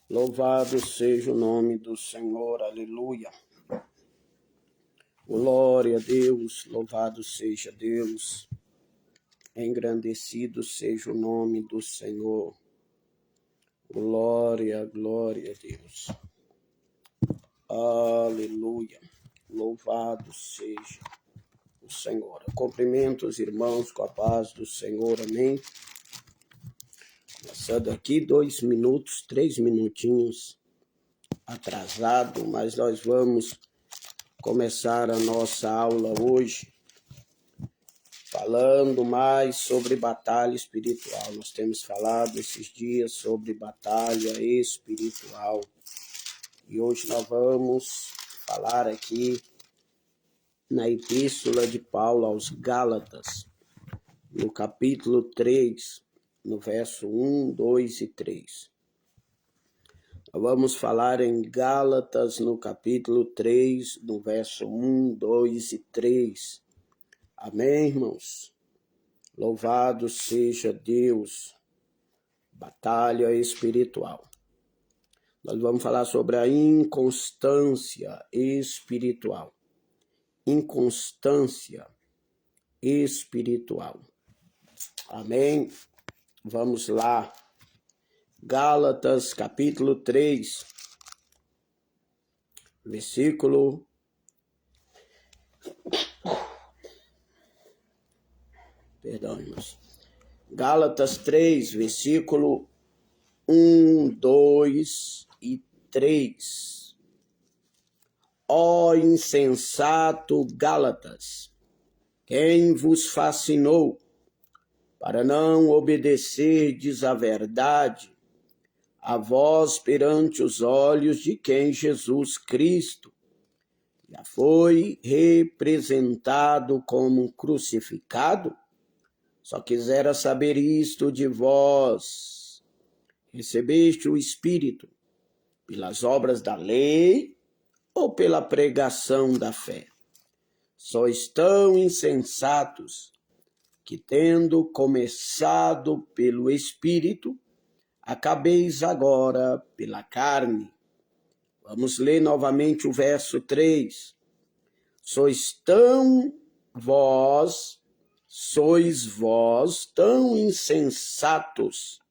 Louvado seja o nome do Senhor, aleluia. Glória a Deus, louvado seja Deus, engrandecido seja o nome do Senhor. Glória, glória a Deus. Aleluia, louvado seja o Senhor. Cumprimento os irmãos com a paz do Senhor, amém. Passando aqui 2 minutos, 3 minutinhos atrasado, mas nós vamos começar a nossa aula hoje falando mais sobre batalha espiritual. Nós temos falado esses dias sobre batalha espiritual e hoje nós vamos falar aqui na epístola de Paulo aos Gálatas, no capítulo 3, no verso 1, 2 e 3. Nós vamos falar em Gálatas, no capítulo 3, no verso 1, 2 e 3. Amém, irmãos? Louvado seja Deus. Batalha espiritual. Nós vamos falar sobre a inconstância espiritual. Inconstância espiritual. Amém? Vamos lá. Gálatas, capítulo 3, versículo... Perdão, irmãos. Gálatas 3, versículo 1, 2 e 3. Ó insensato Gálatas, quem vos fascinou para não obedecerdes à verdade, a vós perante os olhos de quem Jesus Cristo já foi representado como crucificado? Só quisera saber isto de vós. Recebeste o Espírito pelas obras da lei ou pela pregação da fé? Sois tão insensatos que, tendo começado pelo Espírito, acabeis agora pela carne. Vamos ler novamente o verso 3. Sois vós tão insensatos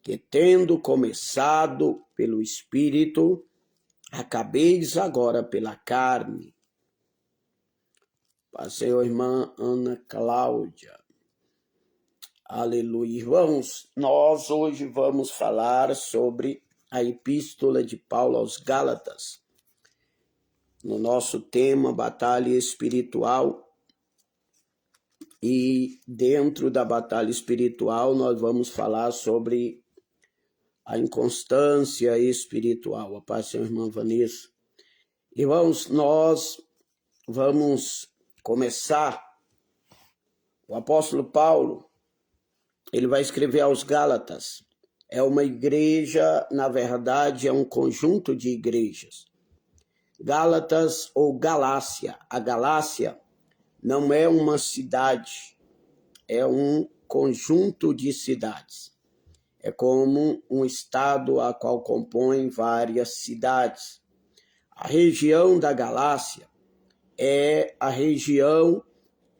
que, tendo começado pelo Espírito, acabeis agora pela carne. Passei a irmã Ana Cláudia. Aleluia. Irmãos, nós hoje vamos falar sobre a epístola de Paulo aos Gálatas. No nosso tema, batalha espiritual. E dentro da batalha espiritual, nós vamos falar sobre a inconstância espiritual. A paz do irmã Vanessa. Irmãos, nós vamos começar. O apóstolo Paulo, ele vai escrever aos Gálatas. É uma igreja, na verdade, é um conjunto de igrejas. Gálatas ou Galácia. A Galácia não é uma cidade, é um conjunto de cidades. É como um estado a qual compõem várias cidades. A região da Galácia é a região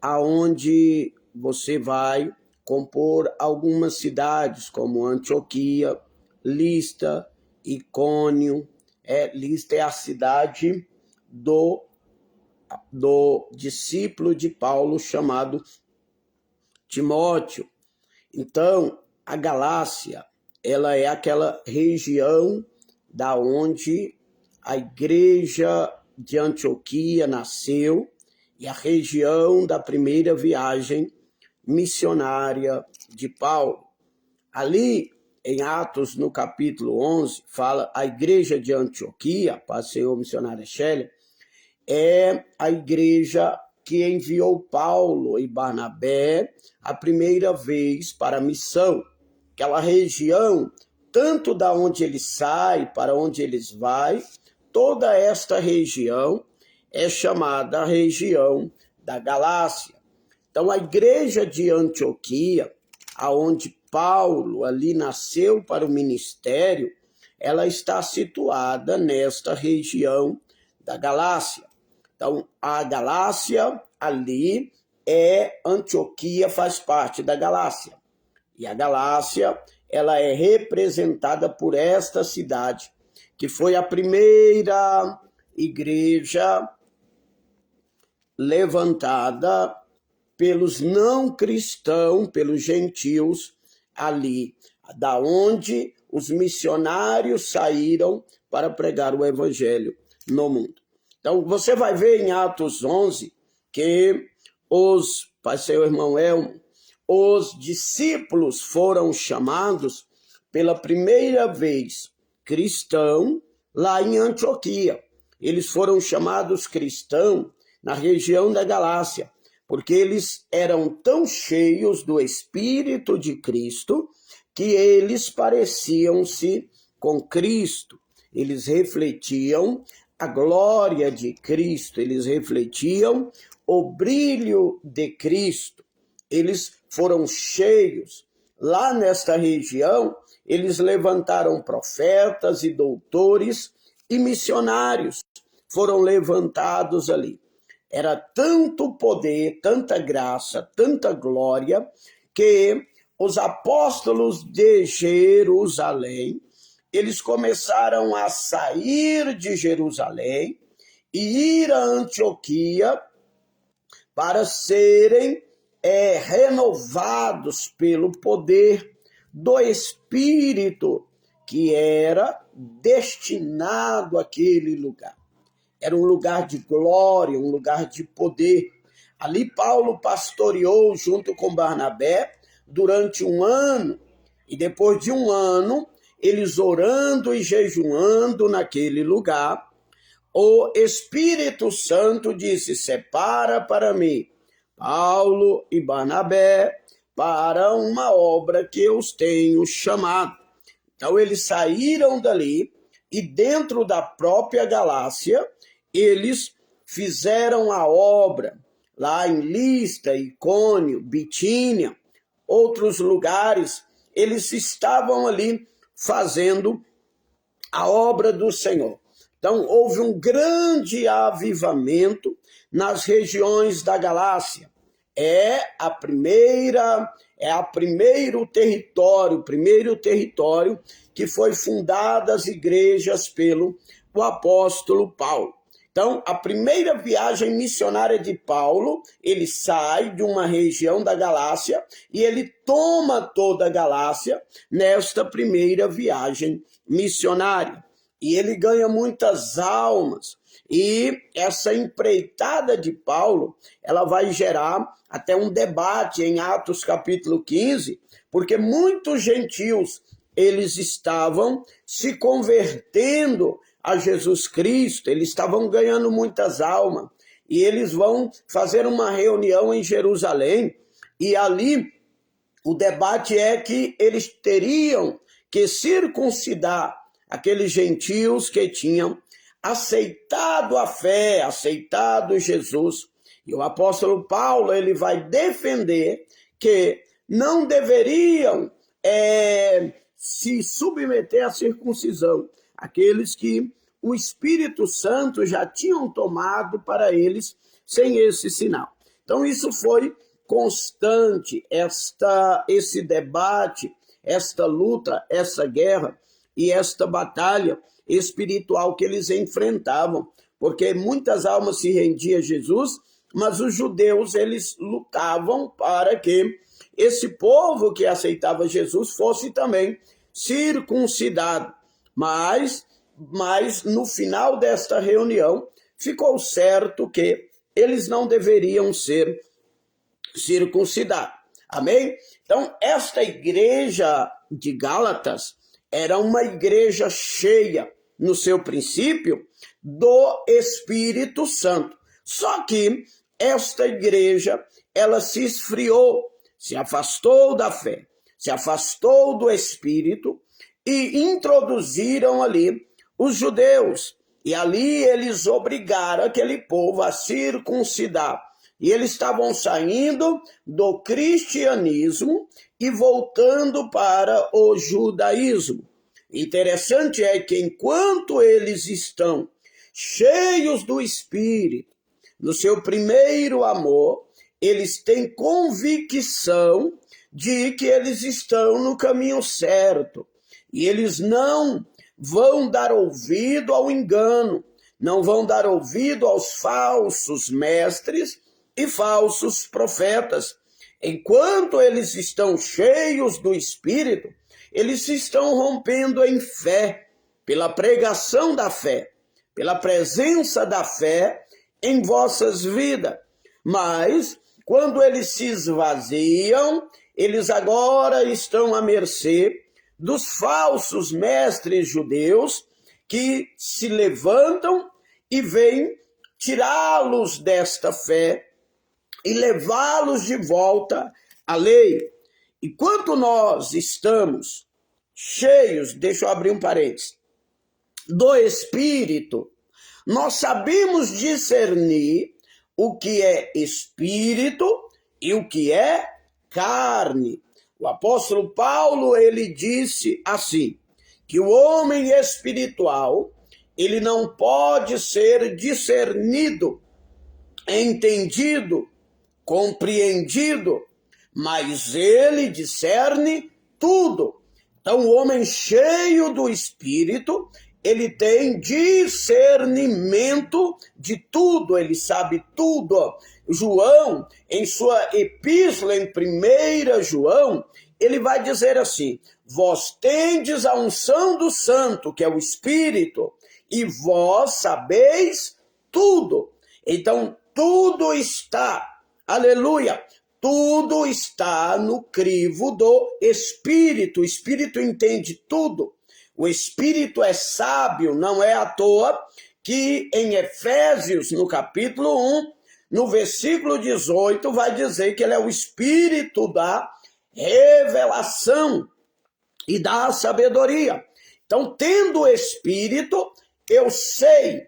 aonde você vai compor algumas cidades, como Antioquia, Listra, Icônio. Listra é a cidade do discípulo de Paulo chamado Timóteo. Então, a Galácia, ela é aquela região da onde a igreja de Antioquia nasceu e a região da primeira viagem missionária de Paulo. Ali, em Atos, no capítulo 11, fala a igreja de Antioquia, para o senhor missionário Shelley, é a igreja que enviou Paulo e Barnabé a primeira vez para a missão. Aquela região, tanto da onde eles saem para onde eles vão, toda esta região é chamada a região da Galácia. Então, a igreja de Antioquia, aonde Paulo ali nasceu para o ministério, ela está situada nesta região da Galácia. Então, a Galácia ali Antioquia faz parte da Galácia. E a Galácia, ela é representada por esta cidade, que foi a primeira igreja levantada pelos não cristãos, pelos gentios ali, da onde os missionários saíram para pregar o evangelho no mundo. Então, você vai ver em Atos 11 que vai ser o irmão Elmo, os discípulos foram chamados pela primeira vez cristão lá em Antioquia. Eles foram chamados cristãos na região da Galácia, porque eles eram tão cheios do Espírito de Cristo que eles pareciam-se com Cristo. Eles refletiam a glória de Cristo, eles refletiam o brilho de Cristo. Eles foram cheios. Lá nesta região, eles levantaram profetas e doutores e missionários. Foram levantados ali. Era tanto poder, tanta graça, tanta glória, que os apóstolos de Jerusalém, eles começaram a sair de Jerusalém e ir a Antioquia para serem renovados pelo poder do Espírito que era destinado àquele lugar. Era um lugar de glória, um lugar de poder. Ali Paulo pastoreou junto com Barnabé durante um ano, e depois de um ano, eles orando e jejuando naquele lugar, o Espírito Santo disse: separa para mim Paulo e Barnabé para uma obra que eu os tenho chamado. Então eles saíram dali e dentro da própria Galácia, eles fizeram a obra lá em Listra, Icônio, Bitínia, outros lugares. Eles estavam ali fazendo a obra do Senhor. Então houve um grande avivamento nas regiões da Galácia. É o primeiro território que foi fundada as igrejas pelo o apóstolo Paulo. Então, a primeira viagem missionária de Paulo, ele sai de uma região da Galácia e ele toma toda a Galácia nesta primeira viagem missionária. E ele ganha muitas almas. E essa empreitada de Paulo, ela vai gerar até um debate em Atos capítulo 15, porque muitos gentios, eles estavam se convertendo a Jesus Cristo, eles estavam ganhando muitas almas, e eles vão fazer uma reunião em Jerusalém, e ali o debate é que eles teriam que circuncidar aqueles gentios que tinham aceitado a fé, aceitado Jesus. E o apóstolo Paulo, ele vai defender que não deveriam se submeter à circuncisão, aqueles que o Espírito Santo já tinham tomado para eles sem esse sinal. Então isso foi constante, esse debate, esta luta, essa guerra e esta batalha espiritual que eles enfrentavam, porque muitas almas se rendiam a Jesus, mas os judeus, eles lutavam para que esse povo que aceitava Jesus fosse também circuncidado. Mas no final desta reunião, ficou certo que eles não deveriam ser circuncidados. Amém? Então, esta igreja de Gálatas era uma igreja cheia, no seu princípio, do Espírito Santo. Só que esta igreja, ela se esfriou, se afastou da fé, se afastou do Espírito e introduziram ali os judeus. E ali eles obrigaram aquele povo a circuncidar. E eles estavam saindo do cristianismo e voltando para o judaísmo. Interessante é que enquanto eles estão cheios do Espírito, no seu primeiro amor, eles têm convicção de que eles estão no caminho certo. E eles não vão dar ouvido ao engano, não vão dar ouvido aos falsos mestres e falsos profetas. Enquanto eles estão cheios do Espírito, eles estão rompendo em fé, pela pregação da fé, pela presença da fé em vossas vidas. Mas, quando eles se esvaziam, eles agora estão à mercê dos falsos mestres judeus que se levantam e vêm tirá-los desta fé e levá-los de volta à lei. Enquanto nós estamos cheios, deixa eu abrir um parênteses, do Espírito, nós sabemos discernir o que é espírito e o que é carne. O apóstolo Paulo, ele disse assim, que o homem espiritual, ele não pode ser discernido, entendido, compreendido, mas ele discerne tudo. Então, o homem cheio do Espírito, ele tem discernimento de tudo, ele sabe tudo. João, em sua epístola, em 1 João, ele vai dizer assim, vós tendes a unção do Santo, que é o Espírito, e vós sabeis tudo. Então, tudo está, aleluia, tudo está no crivo do Espírito. O Espírito entende tudo. O Espírito é sábio, não é à toa que em Efésios, no capítulo 1, no versículo 18, vai dizer que ele é o Espírito da revelação e da sabedoria. Então, tendo o Espírito, eu sei,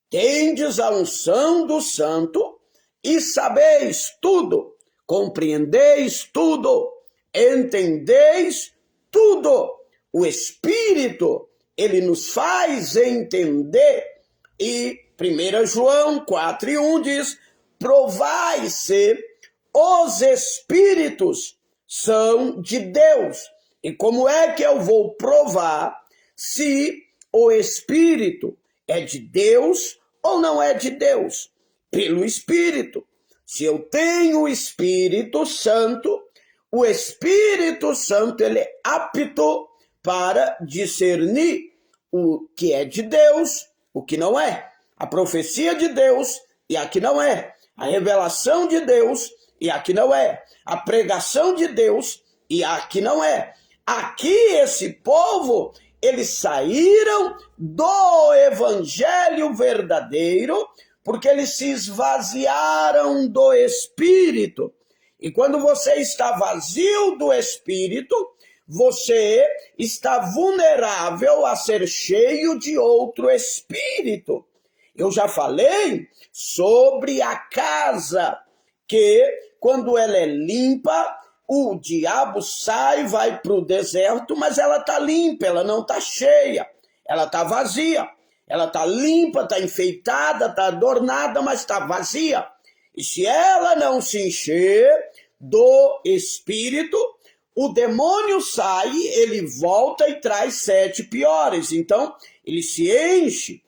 tendes a unção do Santo e sabeis tudo, compreendeis tudo, entendeis tudo. O Espírito, ele nos faz entender. E 1 João 4:1 diz, provai se os Espíritos são de Deus. E como é que eu vou provar se o Espírito é de Deus ou não é de Deus? Pelo Espírito. Se eu tenho o Espírito Santo, o Espírito Santo ele é apto para discernir o que é de Deus, o que não é. A profecia de Deus e a que não é. A revelação de Deus e a que não é. A pregação de Deus e a que não é. Aqui esse povo, eles saíram do evangelho verdadeiro porque eles se esvaziaram do Espírito. E quando você está vazio do Espírito, você está vulnerável a ser cheio de outro espírito. Eu já falei sobre a casa, que quando ela é limpa, o diabo sai, vai para o deserto, mas ela está limpa, ela não está cheia, ela está vazia. Ela está limpa, está enfeitada, está adornada, mas está vazia. E se ela não se encher do Espírito, o demônio sai, ele volta e traz 7 piores. Então, ele se enche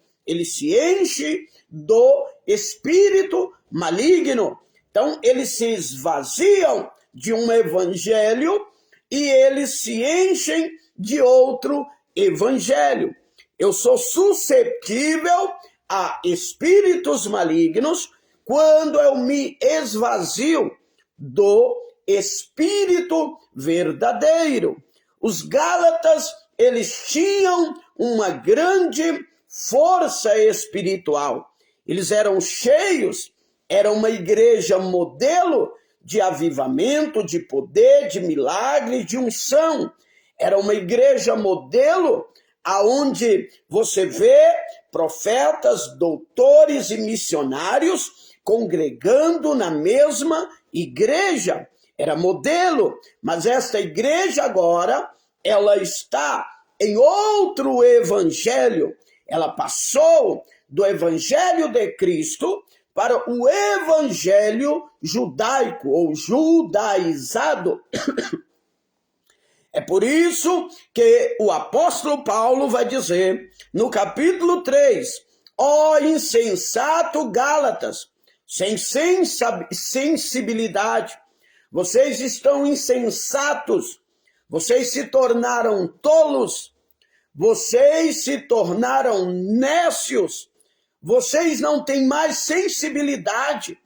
do espírito maligno. Então, eles se esvaziam de um evangelho e eles se enchem de outro evangelho. Eu sou suscetível a espíritos malignos quando eu me esvazio do Espírito verdadeiro. Os Gálatas, eles tinham uma grande força espiritual. Eles eram cheios, era uma igreja modelo de avivamento, de poder, de milagre, de unção. Era uma igreja modelo aonde você vê profetas, doutores e missionários congregando na mesma igreja. Era modelo, mas esta igreja agora, ela está em outro evangelho. Ela passou do evangelho de Cristo para o evangelho judaico ou judaizado. É por isso que o apóstolo Paulo vai dizer no capítulo 3, ó insensato Gálatas, sem sensibilidade, vocês estão insensatos, vocês se tornaram tolos, vocês se tornaram nécios, vocês não têm mais sensibilidade.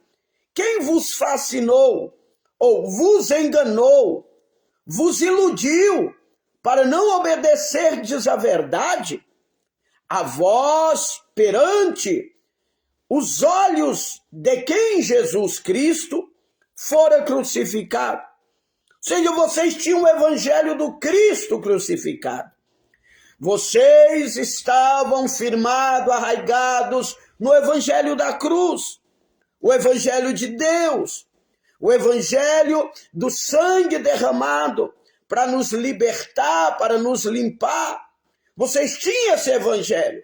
Quem vos fascinou ou vos enganou, vos iludiu para não obedecerdes à verdade? A vós, perante os olhos de quem Jesus Cristo fora crucificado. Ou seja, vocês tinham o evangelho do Cristo crucificado. Vocês estavam firmados, arraigados no evangelho da cruz, o evangelho de Deus, o evangelho do sangue derramado para nos libertar, para nos limpar. Vocês tinham esse evangelho.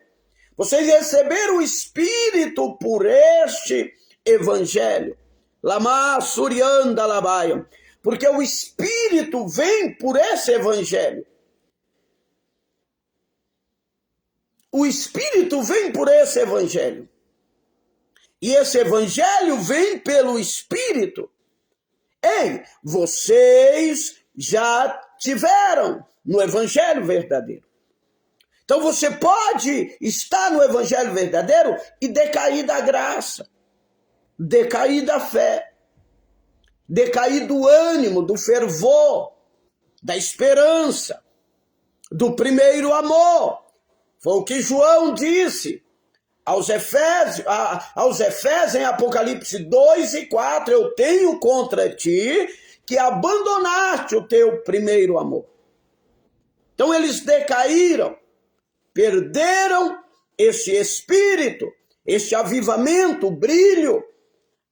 Vocês receberam o Espírito por este evangelho. Lama Surianda Labaia. Porque o Espírito vem por esse evangelho. O Espírito vem por esse evangelho. E esse evangelho vem pelo Espírito. Ei, vocês já tiveram no evangelho verdadeiro. Então você pode estar no evangelho verdadeiro e decair da graça, decair da fé, decair do ânimo, do fervor, da esperança, do primeiro amor. Foi o que João disse aos Efésios em Apocalipse 2 e 4, eu tenho contra ti que abandonaste o teu primeiro amor. Então eles decaíram, perderam esse espírito, esse avivamento, o brilho,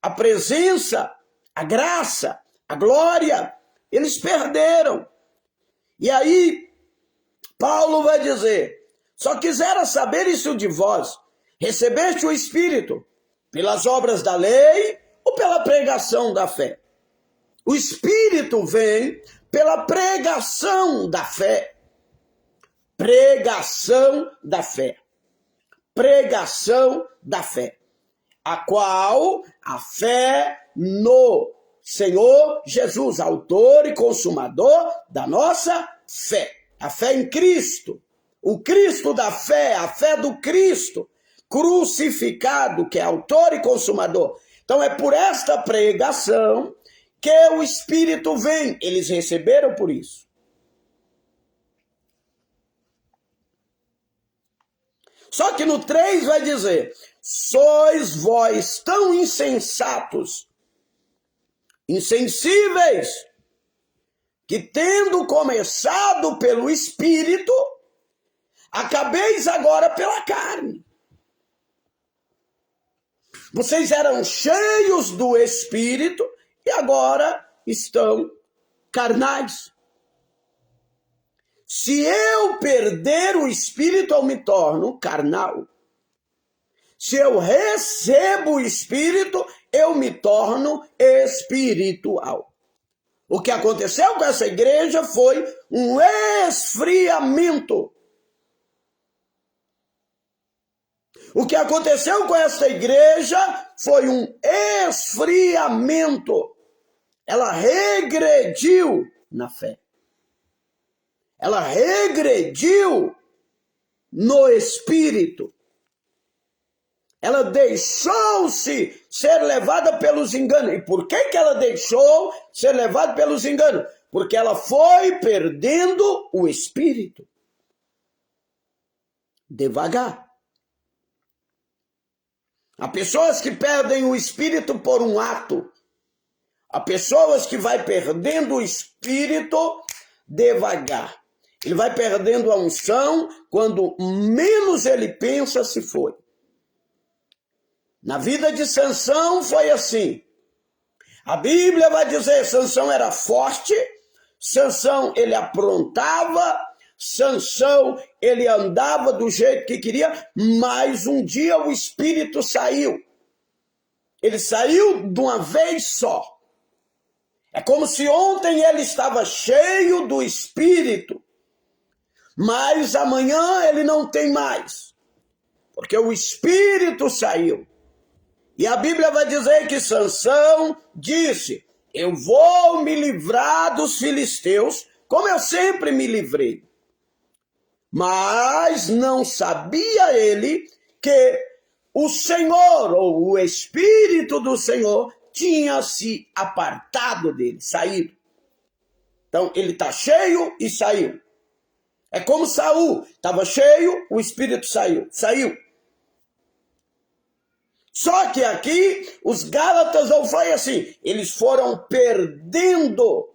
a presença, a graça, a glória, eles perderam. E aí Paulo vai dizer, só quisera saber isso de vós, recebeste o Espírito pelas obras da lei ou pela pregação da fé? O Espírito vem pela pregação da fé. Pregação da fé. Pregação da fé. A qual a fé no Senhor Jesus, autor e consumador da nossa fé. A fé em Cristo. O Cristo da fé, a fé do Cristo crucificado, que é autor e consumador. Então é por esta pregação que o Espírito vem. Eles receberam por isso. Só que no 3 vai dizer, sois vós tão insensatos, insensíveis, que tendo começado pelo Espírito, acabeis agora pela carne. Vocês eram cheios do Espírito e agora estão carnais. Se eu perder o Espírito, eu me torno carnal. Se eu recebo o Espírito, eu me torno espiritual. O que aconteceu com essa igreja foi um esfriamento. O que aconteceu com essa igreja foi um esfriamento. Ela regrediu na fé. Ela regrediu no espírito. Ela deixou-se ser levada pelos enganos. E por que ela deixou ser levada pelos enganos? Porque ela foi perdendo o espírito. Devagar. Há pessoas que perdem o espírito por um ato. Há pessoas que vai perdendo o espírito devagar. Ele vai perdendo a unção, quando menos ele pensa, se foi. Na vida de Sansão foi assim. A Bíblia vai dizer, Sansão era forte, Sansão ele aprontava, Sansão, ele andava do jeito que queria, mas um dia o espírito saiu. Ele saiu de uma vez só. É como se ontem ele estava cheio do espírito, mas amanhã ele não tem mais, porque o espírito saiu. E a Bíblia vai dizer que Sansão disse: eu vou me livrar dos filisteus, como eu sempre me livrei. Mas não sabia ele que o Senhor, ou o Espírito do Senhor, tinha se apartado dele, saído. Então ele está cheio e saiu. É como Saul, estava cheio, o Espírito saiu. Só que aqui, os Gálatas não foi assim, eles foram perdendo.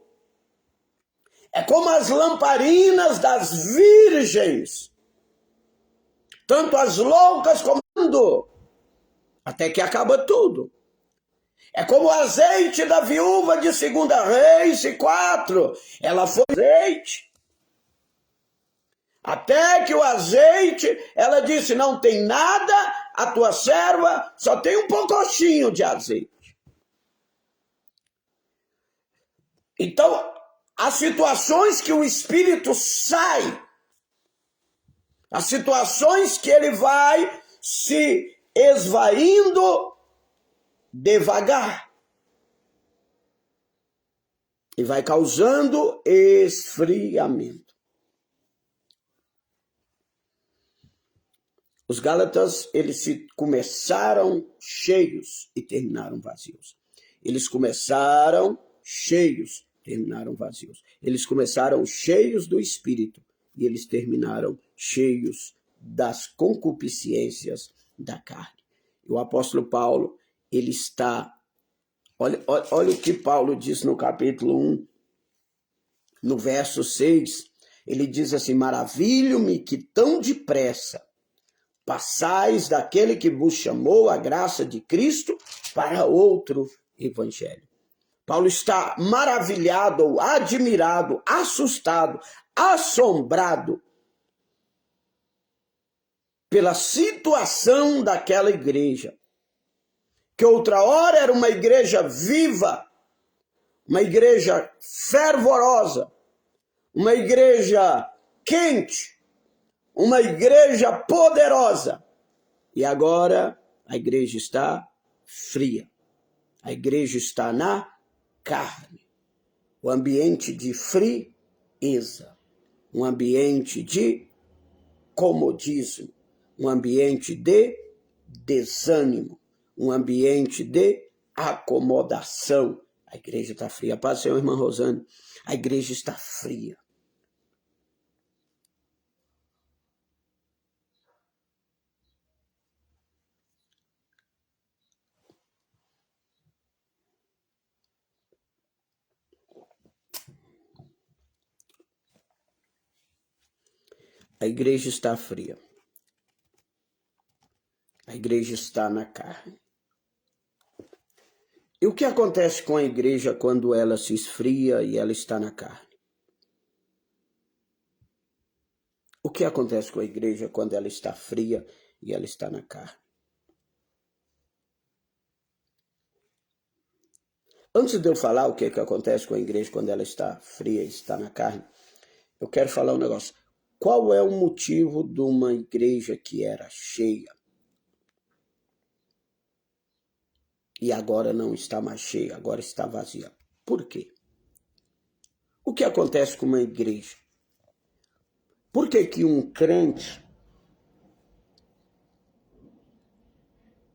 É como as lamparinas das virgens, tanto as loucas como até que acaba tudo. É como o azeite da viúva de 2 Reis 4, ela foi azeite. Até que o azeite, ela disse, não tem nada, a tua serva só tem um pouquinho de azeite. Então, as situações que o Espírito sai, as situações que ele vai se esvaindo devagar, e vai causando esfriamento. Os Gálatas, eles começaram cheios e terminaram vazios. Eles começaram cheios, terminaram vazios. Eles começaram cheios do Espírito e eles terminaram cheios das concupiscências da carne. E o apóstolo Paulo, ele está... Olha o que Paulo diz no capítulo 1, no verso 6. Ele diz assim, maravilho-me que tão depressa passais daquele que vos chamou a graça de Cristo para outro evangelho. Paulo está maravilhado, admirado, assustado, assombrado pela situação daquela igreja, que outra hora era uma igreja viva, uma igreja fervorosa, uma igreja quente, uma igreja poderosa. E agora a igreja está fria. A igreja está na carne. O ambiente de frieza. Um ambiente de comodismo. Um ambiente de desânimo. Um ambiente de acomodação. A igreja está fria. Paz do Senhor, irmã Rosane. A igreja está fria. A igreja está fria. A igreja está na carne. E o que acontece com a igreja quando ela se esfria e ela está na carne? O que acontece com a igreja quando ela está fria e ela está na carne? Antes de eu falar o que acontece com a igreja quando ela está fria e está na carne, eu quero falar um negócio. Qual é o motivo de uma igreja que era cheia e agora não está mais cheia, agora está vazia? Por quê? O que acontece com uma igreja? Por que um crente,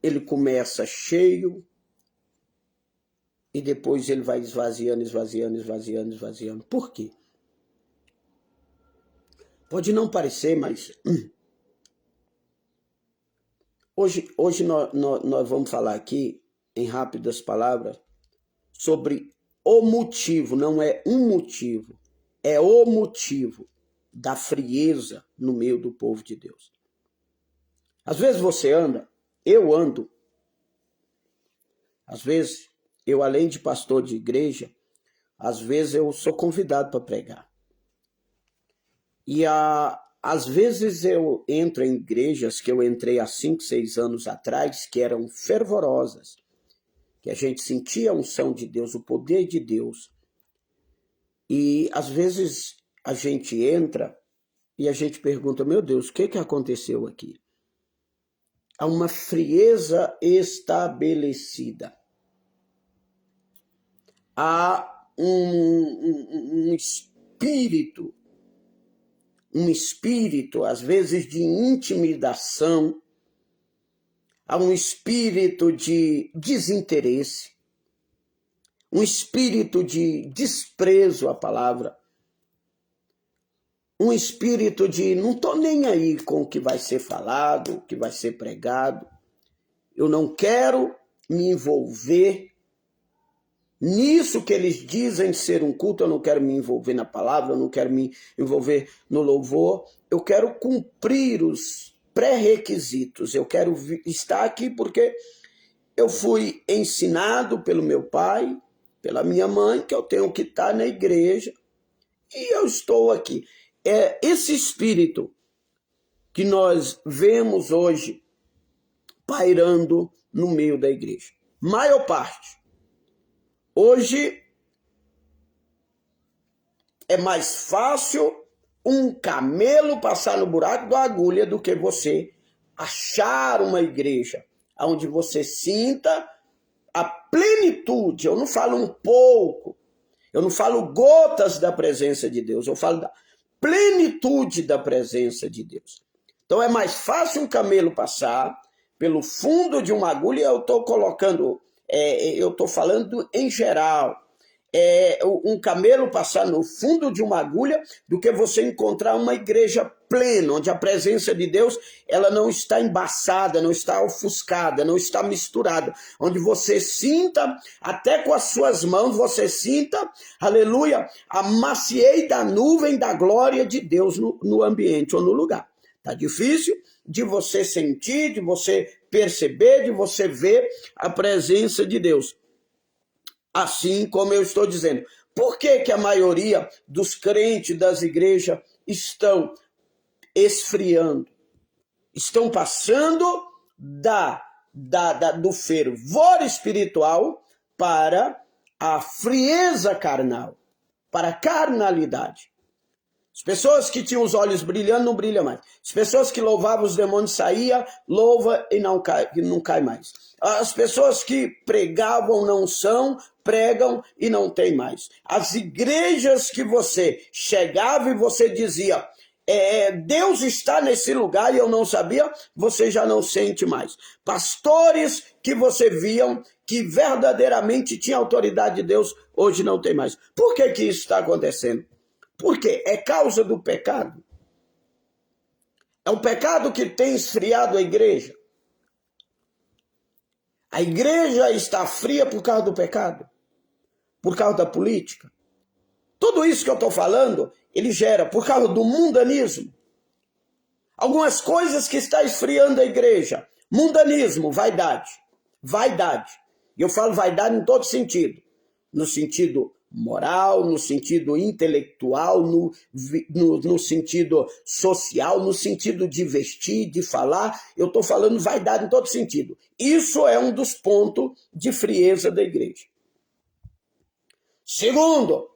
ele começa cheio e depois ele vai esvaziando? Por quê? Pode não parecer, mas hoje nós vamos falar aqui, em rápidas palavras, sobre o motivo, não é um motivo, é o motivo da frieza no meio do povo de Deus. Às vezes você anda, eu ando, às vezes eu, além de pastor de igreja, às vezes eu sou convidado para pregar. E às vezes eu entro em igrejas que eu entrei há 5, 6 anos atrás, que eram fervorosas, que a gente sentia a unção de Deus, o poder de Deus. E às vezes a gente entra e a gente pergunta, meu Deus, o que aconteceu aqui? Há uma frieza estabelecida. Há um espírito, às vezes, de intimidação, há um espírito de desinteresse, um espírito de desprezo à palavra, um espírito de não estou nem aí com o que vai ser falado, o que vai ser pregado, eu não quero me envolver nisso que eles dizem ser um culto, eu não quero me envolver na palavra, eu não quero me envolver no louvor, eu quero cumprir os pré-requisitos, eu quero estar aqui porque eu fui ensinado pelo meu pai, pela minha mãe, que eu tenho que estar na igreja, e eu estou aqui. É esse espírito que nós vemos hoje pairando no meio da igreja. Maior parte. Hoje é mais fácil um camelo passar no buraco da agulha do que você achar uma igreja onde você sinta a plenitude. Eu não falo um pouco, eu não falo gotas da presença de Deus, eu falo da plenitude da presença de Deus. Então é mais fácil um camelo passar pelo fundo de uma agulha, eu estou colocando, eu estou falando em geral, um camelo passar no fundo de uma agulha do que você encontrar uma igreja plena, onde a presença de Deus ela não está embaçada, não está ofuscada, não está misturada, onde você sinta, até com as suas mãos, você sinta, aleluia, a maciez da nuvem da glória de Deus no ambiente ou no lugar. Tá difícil de você sentir, de você perceber, de você ver a presença de Deus. Assim como eu estou dizendo. Por que a maioria dos crentes das igrejas estão esfriando? Estão passando do fervor espiritual para a frieza carnal, para a carnalidade. As pessoas que tinham os olhos brilhando não brilham mais. As pessoas que louvavam os demônios saía, louva e não cai mais. As pessoas que pregavam não são, pregam e não tem mais. As igrejas que você chegava e você dizia, Deus está nesse lugar e eu não sabia, você já não sente mais. Pastores que você viam que verdadeiramente tinha autoridade de Deus, hoje não tem mais. Por que isso está acontecendo? Porque é causa do pecado. É o pecado que tem esfriado a igreja. A igreja está fria por causa do pecado, por causa da política. Tudo isso que eu estou falando, ele gera por causa do mundanismo. Algumas coisas que está esfriando a igreja. Mundanismo, vaidade. Vaidade. E eu falo vaidade em todo sentido. No sentido moral, no sentido intelectual, no sentido social, no sentido de vestir, de falar. Eu estou falando vaidade em todo sentido. Isso é um dos pontos de frieza da igreja. Segundo,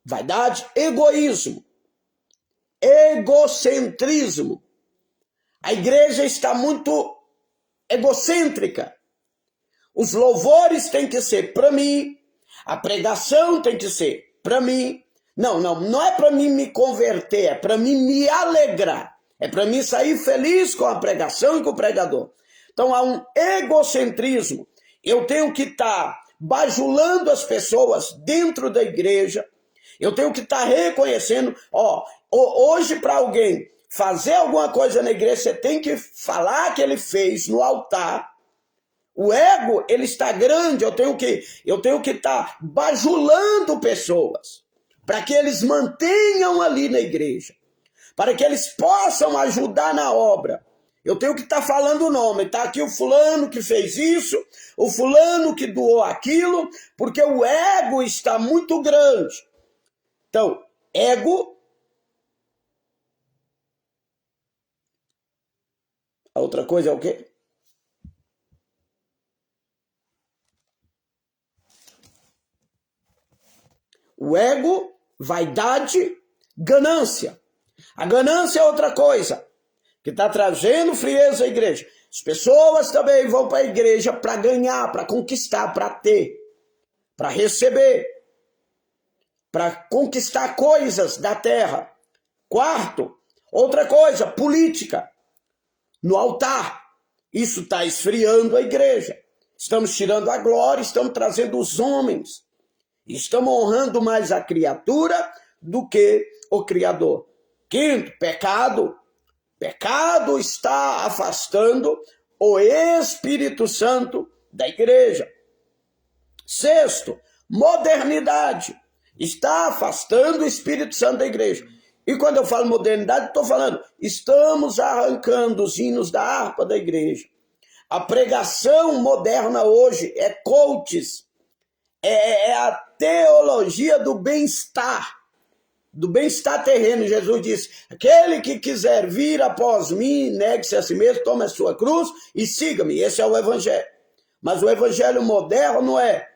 vaidade, egoísmo, egocentrismo. A igreja está muito egocêntrica. Os louvores têm que ser para mim, a pregação tem que ser para mim. Não é para mim me converter, é para mim me alegrar. É para mim sair feliz com a pregação e com o pregador. Então há um egocentrismo. Eu tenho que estar bajulando as pessoas dentro da igreja. Eu tenho que estar reconhecendo, hoje para alguém fazer alguma coisa na igreja, você tem que falar que ele fez no altar. O ego, ele está grande, eu tenho que estar bajulando pessoas, para que eles mantenham ali na igreja, para que eles possam ajudar na obra. Eu tenho que estar falando o nome, está aqui o fulano que fez isso, o fulano que doou aquilo, porque o ego está muito grande. Então, ego, outra coisa é o quê? O ego, vaidade, ganância. A ganância é outra coisa que está trazendo frieza à igreja. As pessoas também vão para a igreja para ganhar, para conquistar, para ter, para receber, para conquistar coisas da terra. Quarto, outra coisa, política. No altar. Isso está esfriando a igreja. Estamos tirando a glória, estamos trazendo os homens. Estamos honrando mais a criatura do que o Criador. Quinto, pecado. Pecado está afastando o Espírito Santo da igreja. Sexto, modernidade. Está afastando o Espírito Santo da igreja. E quando eu falo modernidade, estou falando, estamos arrancando os hinos da harpa da igreja. A pregação moderna hoje é coaches, é a teologia do bem-estar terreno. Jesus disse, aquele que quiser vir após mim, negue-se a si mesmo, tome a sua cruz e siga-me. Esse é o evangelho. Mas o evangelho moderno é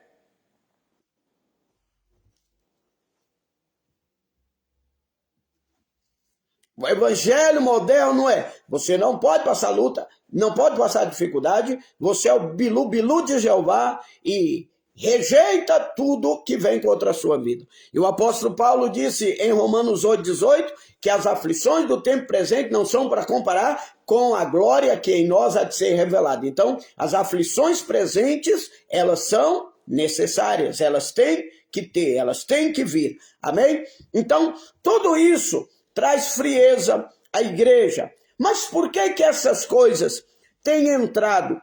o evangelho moderno você não pode passar luta, não pode passar dificuldade, você é o bilu-bilu de Jeová e rejeita tudo que vem contra a sua vida. E o apóstolo Paulo disse em Romanos 8:18 que as aflições do tempo presente não são para comparar com a glória que em nós há de ser revelada. Então, as aflições presentes, elas são necessárias, elas têm que ter, elas têm que vir. Amém? Então, tudo isso traz frieza à igreja. Mas por que essas coisas têm entrado?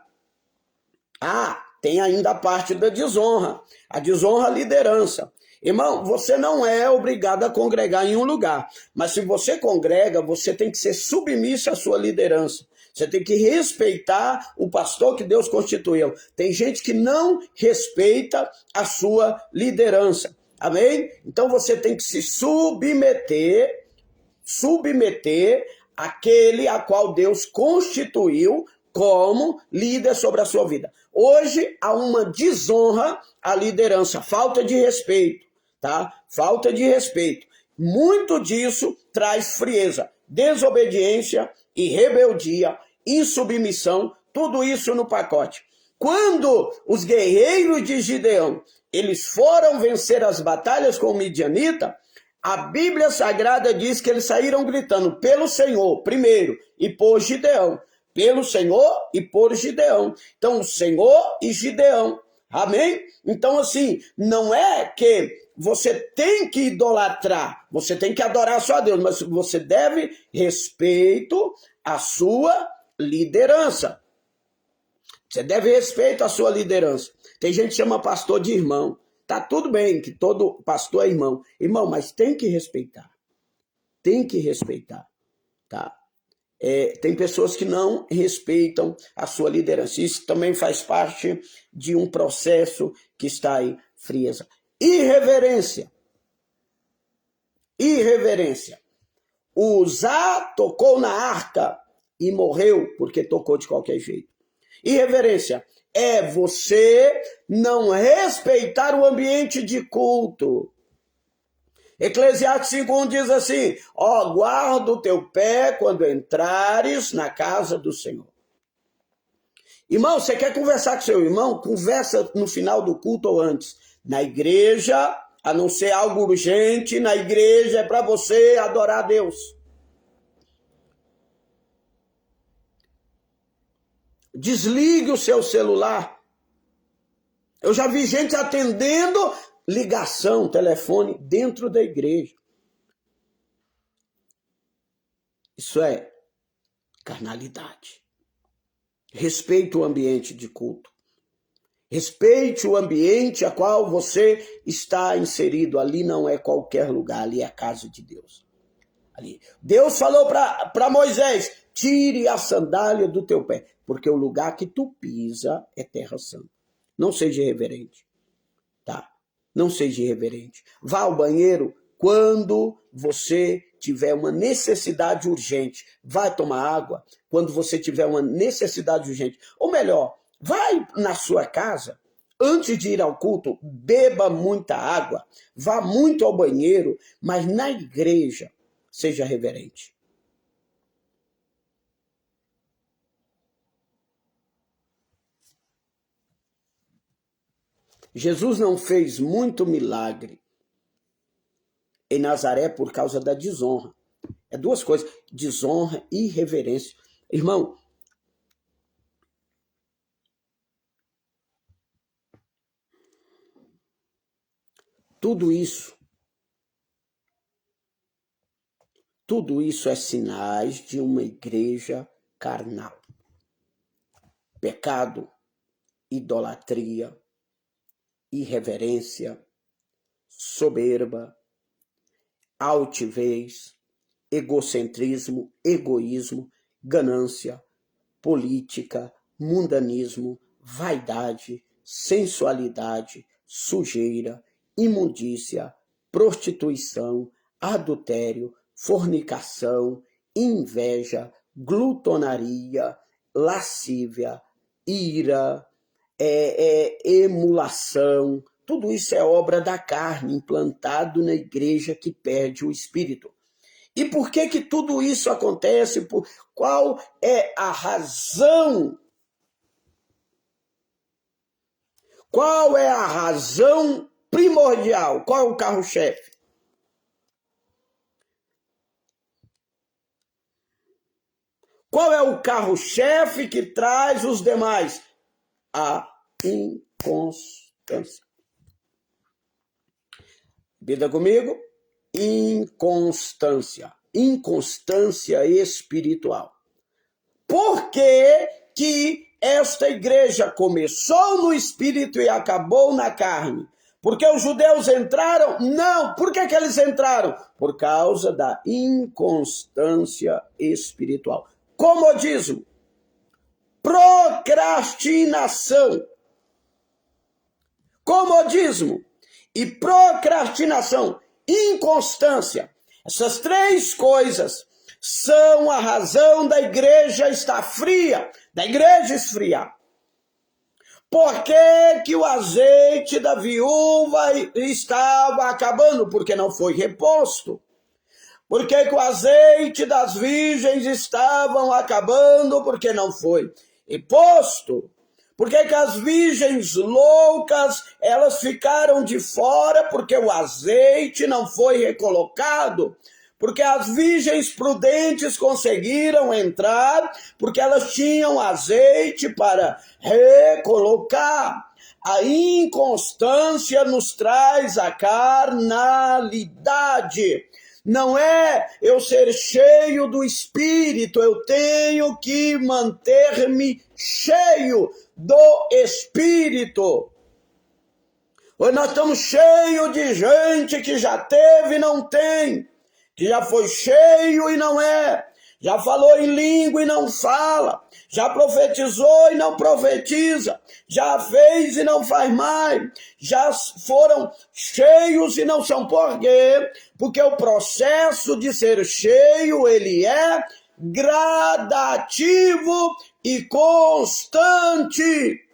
Tem ainda a parte da desonra. A desonra à liderança. Irmão, você não é obrigado a congregar em um lugar. Mas se você congrega, você tem que ser submisso à sua liderança. Você tem que respeitar o pastor que Deus constituiu. Tem gente que não respeita a sua liderança. Amém? Então você tem que se submeter àquele a qual Deus constituiu como líder sobre a sua vida. Hoje há uma desonra à liderança, falta de respeito, tá? Falta de respeito. Muito disso traz frieza, desobediência e rebeldia, insubmissão, tudo isso no pacote. Quando os guerreiros de Gideão, eles foram vencer as batalhas com o midianita, a Bíblia Sagrada diz que eles saíram gritando pelo Senhor primeiro e por Gideão. Pelo Senhor e por Gideão. Então, o Senhor e Gideão. Amém? Então, assim, não é que você tem que idolatrar, você tem que adorar só a Deus, mas você deve respeito à sua liderança. Você deve respeito à sua liderança. Tem gente que chama pastor de irmão. Tá tudo bem que todo pastor é irmão. Irmão, mas tem que respeitar. Tem que respeitar, tá? Tem pessoas que não respeitam a sua liderança. Isso também faz parte de um processo que está aí, frieza. Irreverência. Uzá tocou na arca e morreu porque tocou de qualquer jeito. Irreverência é você não respeitar o ambiente de culto. Eclesiastes 5:1 diz assim, guarda o teu pé quando entrares na casa do Senhor. Irmão, você quer conversar com seu irmão? Conversa no final do culto ou antes. Na igreja, a não ser algo urgente, na igreja é para você adorar a Deus. Desligue o seu celular. Eu já vi gente atendendo ligação, telefone, dentro da igreja. Isso é carnalidade. Respeite o ambiente de culto. Respeite o ambiente a qual você está inserido. Ali não é qualquer lugar, ali é a casa de Deus. Ali. Deus falou para Moisés, tire a sandália do teu pé, porque o lugar que tu pisa é terra santa. Não seja irreverente, tá? Não seja irreverente. Vá ao banheiro quando você tiver uma necessidade urgente, vai tomar água. Quando você tiver uma necessidade urgente, ou melhor, vai na sua casa, antes de ir ao culto, beba muita água, vá muito ao banheiro, mas na igreja, seja reverente. Jesus não fez muito milagre em Nazaré por causa da desonra. É duas coisas, desonra e reverência. Irmão, tudo isso é sinais de uma igreja carnal. Pecado, idolatria, irreverência, soberba, altivez, egocentrismo, egoísmo, ganância, política, mundanismo, vaidade, sensualidade, sujeira, imundícia, prostituição, adultério, fornicação, inveja, glutonaria, lascívia, ira, emulação. Tudo isso é obra da carne, implantado na igreja que perde o espírito. E por que tudo isso acontece? Qual é a razão? Qual é a razão primordial? Qual é o carro-chefe? Qual é o carro-chefe que traz os demais? A inconstância. Repita comigo. Inconstância. Inconstância espiritual. Por que esta igreja começou no espírito e acabou na carne? Porque os judeus entraram? Não. Por que eles entraram? Por causa da inconstância espiritual. Comodismo. Procrastinação. Comodismo e procrastinação. Inconstância. Essas três coisas são a razão da igreja estar fria, da igreja esfriar. Por que o azeite da viúva estava acabando? Porque não foi reposto. Por que o azeite das virgens estavam acabando? Porque não foi reposto. Por que as virgens loucas, elas ficaram de fora? Porque o azeite não foi recolocado. Porque as virgens prudentes conseguiram entrar, porque elas tinham azeite para recolocar. A inconstância nos traz a carnalidade. Não é eu ser cheio do Espírito, eu tenho que manter-me cheio do Espírito. Hoje nós estamos cheios de gente que já teve e não tem, que já foi cheio e não é, já falou em língua e não fala, já profetizou e não profetiza, já fez e não faz mais, já foram cheios e não são. Por quê? Porque o processo de ser cheio, ele é gradativo e constante.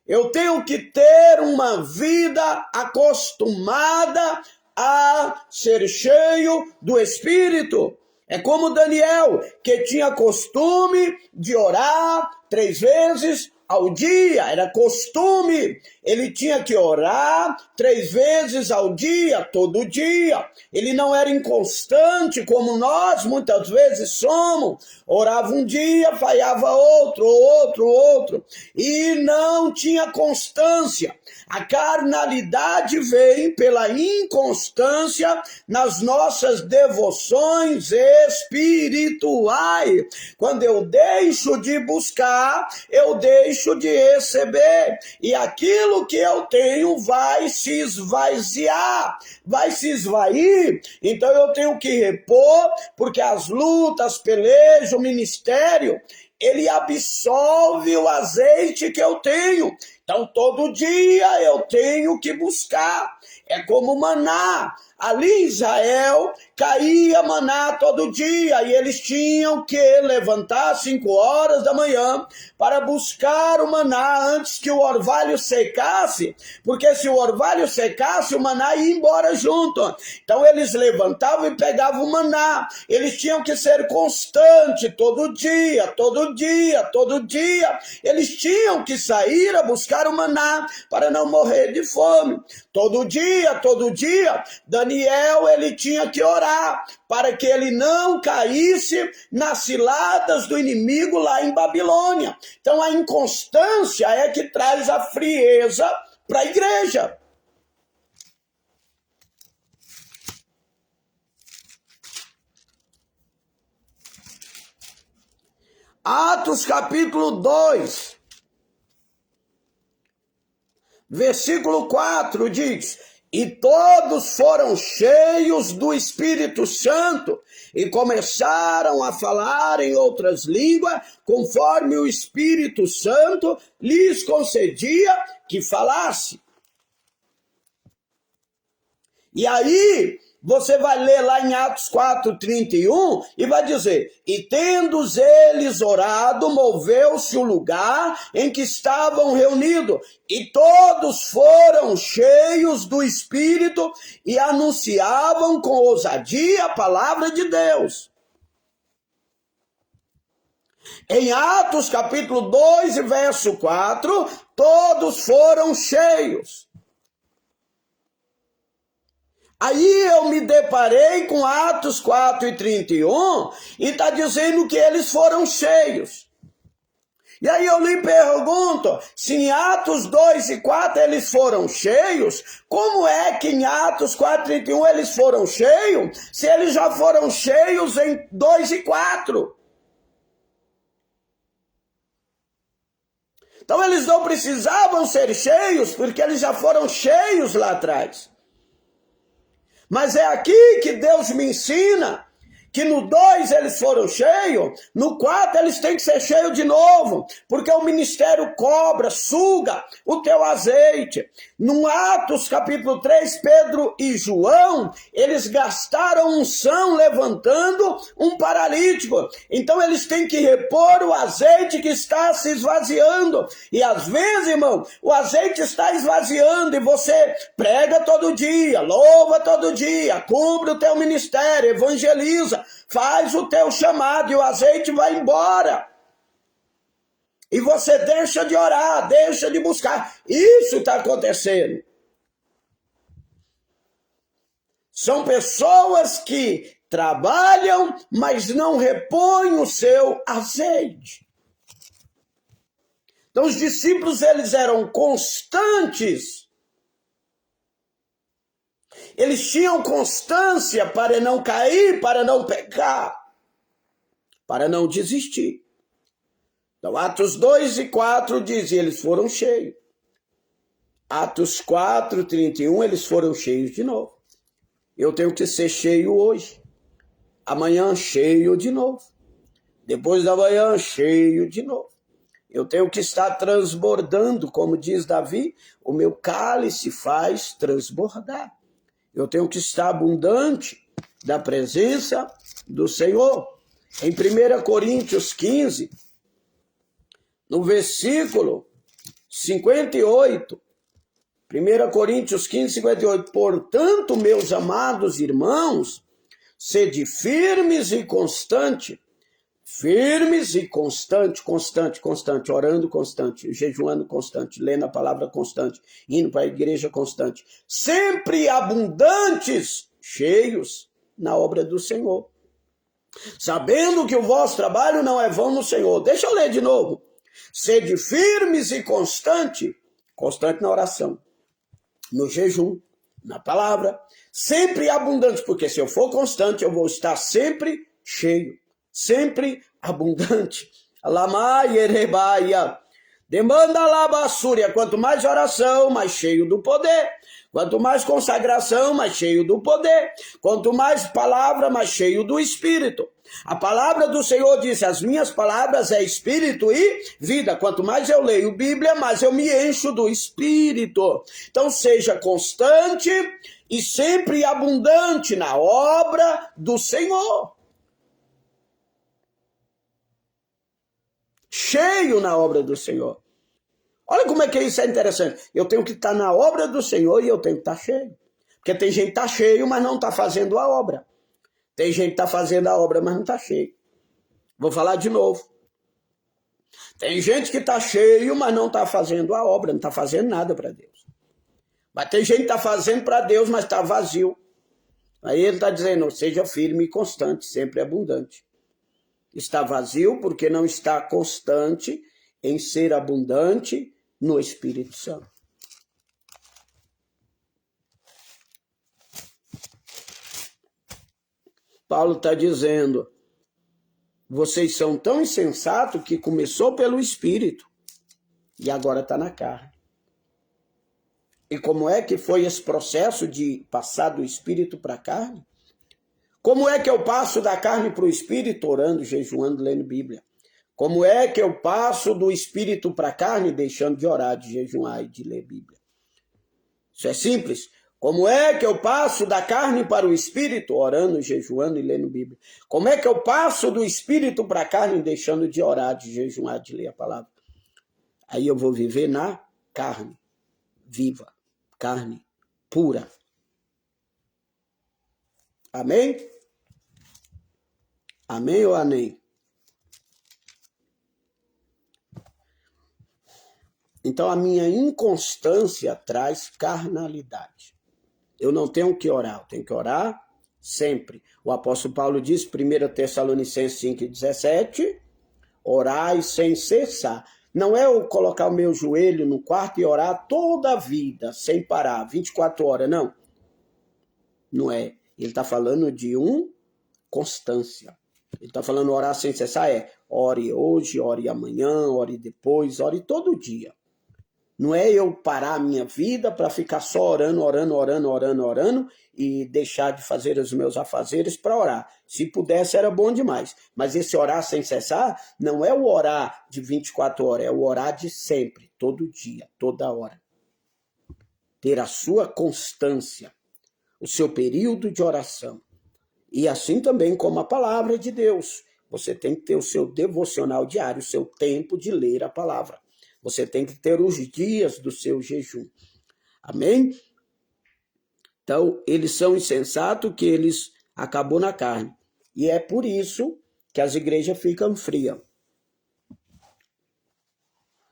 Eu tenho que ter uma vida acostumada a ser cheio do Espírito. É como Daniel, que tinha costume de orar 3 vezes ao dia, era costume. Ele tinha que orar 3 vezes ao dia, todo dia. Ele não era inconstante, como nós muitas vezes somos. Orava um dia, falhava outro. E não tinha constância. A carnalidade vem pela inconstância nas nossas devoções espirituais. Quando eu deixo de buscar, eu deixo de receber. E aquilo que eu tenho vai se esvaziar, vai se esvair. Então eu tenho que repor, porque as lutas, pelejas, o ministério, ele absolve o azeite que eu tenho. Então, todo dia eu tenho que buscar. É como maná. Ali em Israel caía maná todo dia e eles tinham que levantar 5 horas da manhã para buscar o maná antes que o orvalho secasse, porque se o orvalho secasse, o maná ia embora junto. Então eles levantavam e pegavam o maná. Eles tinham que ser constantes todo dia, todo dia, todo dia. Eles tinham que sair a buscar o maná para não morrer de fome. Todo dia, Daniel ele tinha que orar para que ele não caísse nas ciladas do inimigo lá em Babilônia. Então a inconstância é que traz a frieza para a igreja. Atos capítulo 2, versículo 4 diz: e todos foram cheios do Espírito Santo e começaram a falar em outras línguas, conforme o Espírito Santo lhes concedia que falasse. E aí, você vai ler lá em Atos 4:31 e vai dizer: e tendo eles orado, moveu-se o lugar em que estavam reunidos, e todos foram cheios do Espírito e anunciavam com ousadia a palavra de Deus. Em Atos capítulo 2, verso 4, todos foram cheios. Aí eu me deparei com Atos 4:31 e está dizendo que eles foram cheios. E aí eu lhe pergunto, se em Atos 2 e 4 eles foram cheios, como é que em Atos 4:31 eles foram cheios, se eles já foram cheios em 2 e 4? Então eles não precisavam ser cheios, porque eles já foram cheios lá atrás. Mas é aqui que Deus me ensina que no 2 eles foram cheios, no 4 eles têm que ser cheios de novo, porque o ministério cobra, suga o teu azeite. No Atos capítulo 3, Pedro e João, eles gastaram unção levantando um paralítico. Então eles têm que repor o azeite que está se esvaziando. E às vezes, irmão, o azeite está esvaziando e você prega todo dia, louva todo dia, cubre o teu ministério, evangeliza, faz o teu chamado e o azeite vai embora. E você deixa de orar, deixa de buscar. Isso está acontecendo. São pessoas que trabalham, mas não repõem o seu azeite. Então os discípulos, eles eram constantes. Eles tinham constância para não cair, para não pecar, para não desistir. Então, Atos 2 e 4 diz, eles foram cheios. Atos 4:31, eles foram cheios de novo. Eu tenho que ser cheio hoje. Amanhã, cheio de novo. Depois da manhã, cheio de novo. Eu tenho que estar transbordando, como diz Davi, o meu cálice faz transbordar. Eu tenho que estar abundante da presença do Senhor. Em 1 Coríntios 15, no versículo 58, 1 Coríntios 15, 58, portanto, meus amados irmãos, sede firmes e constante, orando constante, jejuando constante, lendo a palavra constante, indo para a igreja constante, sempre abundantes, cheios na obra do Senhor, sabendo que o vosso trabalho não é vão no Senhor. Deixa eu ler de novo. Sede firmes e constante na oração, no jejum, na palavra, sempre abundante, porque se eu for constante, eu vou estar sempre cheio, sempre abundante. Alamaierebaia. Demanda labassúria. Quanto mais oração, mais cheio do poder. Quanto mais consagração, mais cheio do poder. Quanto mais palavra, mais cheio do Espírito. A palavra do Senhor disse, as minhas palavras é Espírito e vida. Quanto mais eu leio Bíblia, mais eu me encho do Espírito. Então seja constante, e sempre abundante na obra do Senhor. Cheio na obra do Senhor. Olha como é que isso é interessante. Eu tenho que estar na obra do Senhor e eu tenho que estar cheio. Porque tem gente que está cheio, mas não está fazendo a obra. Tem gente que está fazendo a obra, mas não está cheio. Vou falar de novo. Tem gente que está cheio, mas não está fazendo a obra, não está fazendo nada para Deus. Mas tem gente que está fazendo para Deus, mas está vazio. Aí ele está dizendo, seja firme e constante, sempre abundante. Está vazio porque não está constante em ser abundante no Espírito Santo. Paulo está dizendo, vocês são tão insensatos que começou pelo Espírito e agora está na carne. E como é que foi esse processo de passar do Espírito para a carne? Como é que eu passo da carne para o Espírito? Orando, jejuando, lendo Bíblia. Como é que eu passo do Espírito para a carne? Deixando de orar, de jejuar e de ler Bíblia. Isso é simples. Como é que eu passo da carne para o Espírito? Orando, jejuando e lendo Bíblia. Como é que eu passo do Espírito para a carne? Deixando de orar, de jejuar, de ler a palavra. Aí eu vou viver na carne viva, carne pura. Amém? Amém ou amém? Então a minha inconstância traz carnalidade. Eu não tenho que orar, eu tenho que orar sempre. O apóstolo Paulo diz, 1 Tessalonicenses 5,17, orai sem cessar. Não é eu colocar o meu joelho no quarto e orar toda a vida, sem parar, 24 horas, não. Não é. Ele está falando de constância. Ele está falando orar sem cessar, ore hoje, ore amanhã, ore depois, ore todo dia. Não é eu parar a minha vida para ficar só orando e deixar de fazer os meus afazeres para orar. Se pudesse era bom demais. Mas esse orar sem cessar não é o orar de 24 horas, é o orar de sempre, todo dia, toda hora. Ter a sua constância, o seu período de oração. E assim também como a palavra de Deus. Você tem que ter o seu devocional diário, o seu tempo de ler a palavra. Você tem que ter os dias do seu jejum. Amém? Então, eles são insensatos que eles acabou na carne. E é por isso que as igrejas ficam frias.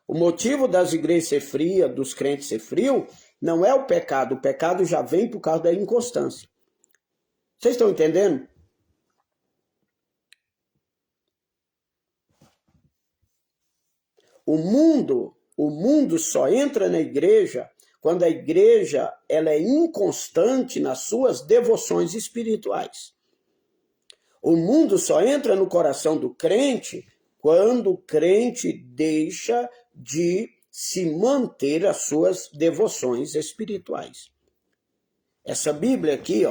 O motivo das igrejas ser frias, dos crentes ser frios, não é o pecado já vem por causa da inconstância. Vocês estão entendendo? O mundo só entra na igreja quando a igreja ela é inconstante nas suas devoções espirituais. O mundo só entra no coração do crente quando o crente deixa de se manter as suas devoções espirituais. Essa Bíblia aqui,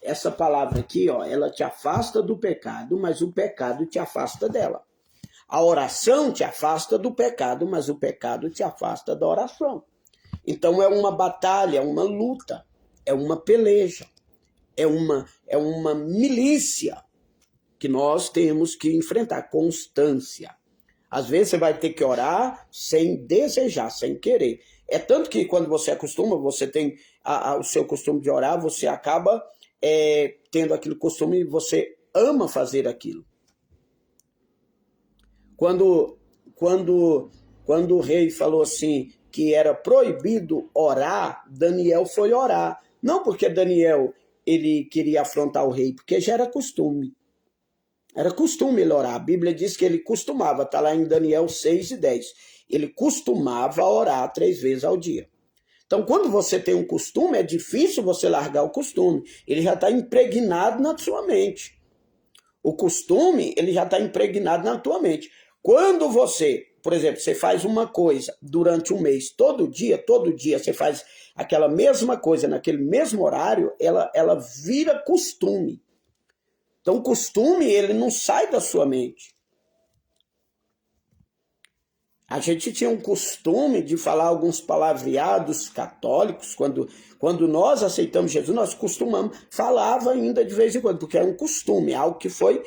essa palavra aqui, ela te afasta do pecado, mas o pecado te afasta dela. A oração te afasta do pecado, mas o pecado te afasta da oração. Então é uma batalha, uma luta, é uma peleja, é uma milícia que nós temos que enfrentar, constância. Às vezes você vai ter que orar sem desejar, sem querer. É tanto que quando você acostuma, você tem o seu costume de orar, você acaba tendo aquele costume e você ama fazer aquilo. Quando o rei falou assim que era proibido orar, Daniel foi orar. Não porque Daniel ele queria afrontar o rei, porque já era costume. Era costume ele orar. A Bíblia diz que ele costumava, está lá em Daniel 6:10. Ele costumava orar 3 vezes ao dia. Então, quando você tem um costume, é difícil você largar o costume. Ele já está impregnado na sua mente. O costume, ele já está impregnado na tua mente. Quando você, por exemplo, você faz uma coisa durante um mês, todo dia você faz aquela mesma coisa naquele mesmo horário, ela vira costume. Então, o costume, ele não sai da sua mente. A gente tinha um costume de falar alguns palavreados católicos, quando nós aceitamos Jesus, nós costumamos, falava ainda de vez em quando, porque é um costume, algo que foi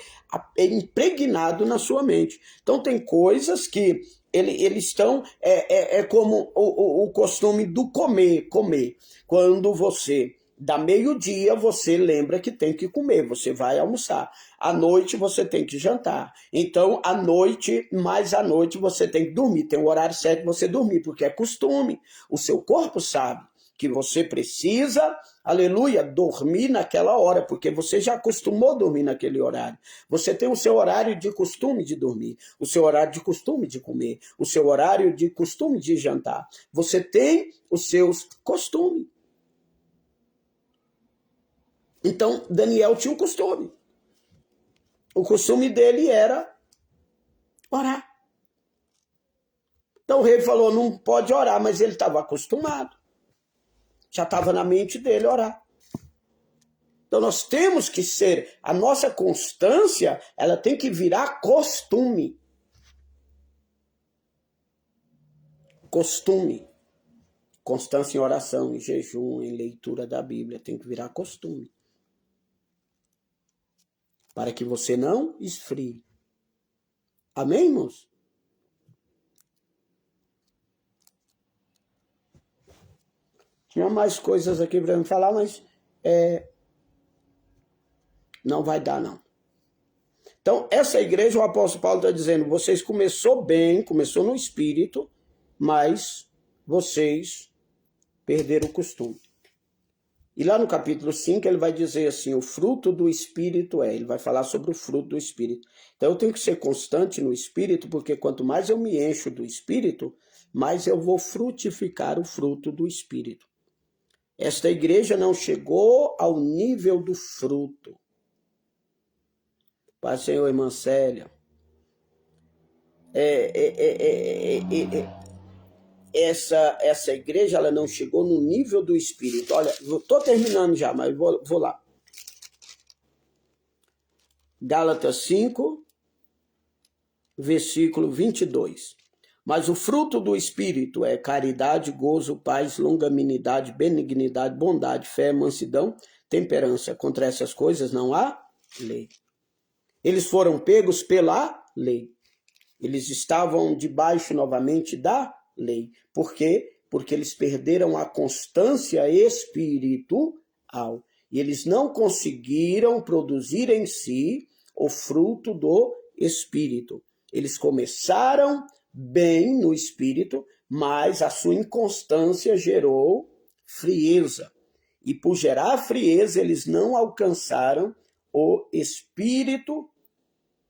impregnado na sua mente. Então tem coisas que eles estão, como o costume do comer. Quando você dá meio-dia, você lembra que tem que comer, você vai almoçar. À noite você tem que jantar. Então, à noite você tem que dormir. Tem um horário certo de você dormir, porque é costume. O seu corpo sabe que você precisa, aleluia, dormir naquela hora, porque você já acostumou a dormir naquele horário. Você tem o seu horário de costume de dormir, o seu horário de costume de comer, o seu horário de costume de jantar. Você tem os seus costumes. Então, Daniel tinha um costume. O costume dele era orar. Então o rei falou, não pode orar, mas ele estava acostumado. Já estava na mente dele orar. Então nós temos que ser, a nossa constância, ela tem que virar costume. Costume. Constância em oração, em jejum, em leitura da Bíblia, tem que virar costume. Para que você não esfrie. Amém, irmãos? Tinha mais coisas aqui para me falar, mas não vai dar, não. Então, essa igreja, o apóstolo Paulo está dizendo, vocês começou bem, começou no espírito, mas vocês perderam o costume. E lá no capítulo 5 ele vai dizer assim, o fruto do Espírito ele vai falar sobre o fruto do Espírito. Então eu tenho que ser constante no Espírito, porque quanto mais eu me encho do Espírito, mais eu vou frutificar o fruto do Espírito. Esta igreja não chegou ao nível do fruto. Pai, Senhor, irmã Célia, essa igreja ela não chegou no nível do Espírito. Olha, estou terminando já, mas vou lá. Gálatas 5, versículo 22. Mas o fruto do Espírito é caridade, gozo, paz, longanimidade, benignidade, bondade, fé, mansidão, temperança. Contra essas coisas não há lei. Eles foram pegos pela lei. Eles estavam debaixo novamente da lei. Por quê? Porque eles perderam a constância espiritual. E eles não conseguiram produzir em si o fruto do Espírito. Eles começaram bem no Espírito, mas a sua inconstância gerou frieza. E por gerar frieza, eles não alcançaram o Espírito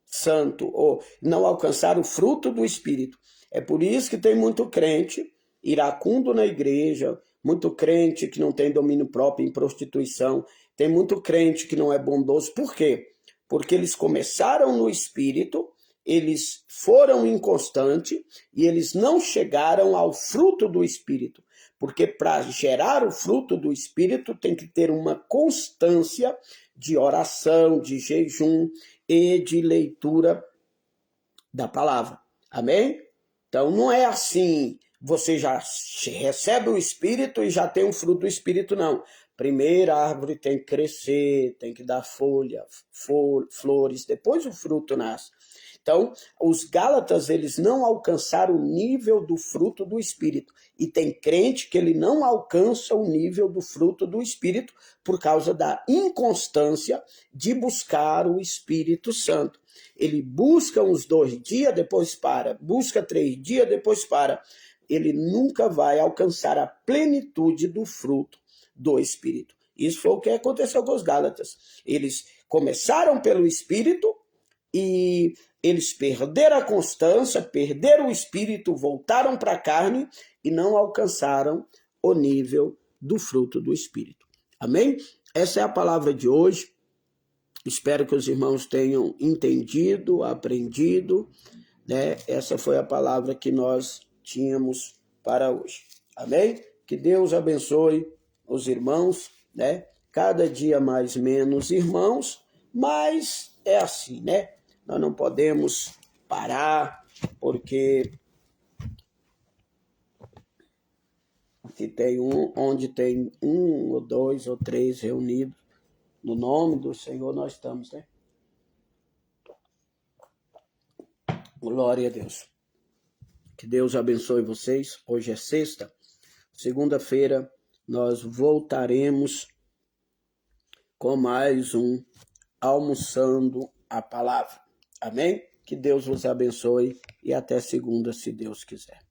Santo, ou não alcançaram o fruto do Espírito. É por isso que tem muito crente iracundo na igreja, muito crente que não tem domínio próprio em prostituição, tem muito crente que não é bondoso. Por quê? Porque eles começaram no Espírito, eles foram inconstantes e eles não chegaram ao fruto do Espírito. Porque para gerar o fruto do Espírito tem que ter uma constância de oração, de jejum e de leitura da palavra. Amém? Então não é assim, você já recebe o Espírito e já tem um fruto do Espírito, não. Primeiro a árvore tem que crescer, tem que dar folha, flores, depois o fruto nasce. Então, os Gálatas, eles não alcançaram o nível do fruto do Espírito. E tem crente que ele não alcança o nível do fruto do Espírito por causa da inconstância de buscar o Espírito Santo. Ele busca uns 2 dias, depois para. Busca 3 dias, depois para. Ele nunca vai alcançar a plenitude do fruto do Espírito. Isso foi o que aconteceu com os Gálatas. Eles começaram pelo Espírito e eles perderam a constância, perderam o Espírito, voltaram para a carne e não alcançaram o nível do fruto do Espírito. Amém? Essa é a palavra de hoje. Espero que os irmãos tenham entendido, aprendido, né? Essa foi a palavra que nós tínhamos para hoje. Amém? Que Deus abençoe os irmãos, né? Cada dia mais menos irmãos, mas é assim, né? Nós não podemos parar, porque que tem onde tem um ou dois ou três reunidos no nome do Senhor, nós estamos, né? Glória a Deus. Que Deus abençoe vocês. Hoje é sexta. Segunda-feira nós voltaremos com mais um Almoçando a Palavra. Amém? Que Deus vos abençoe e até segunda, se Deus quiser.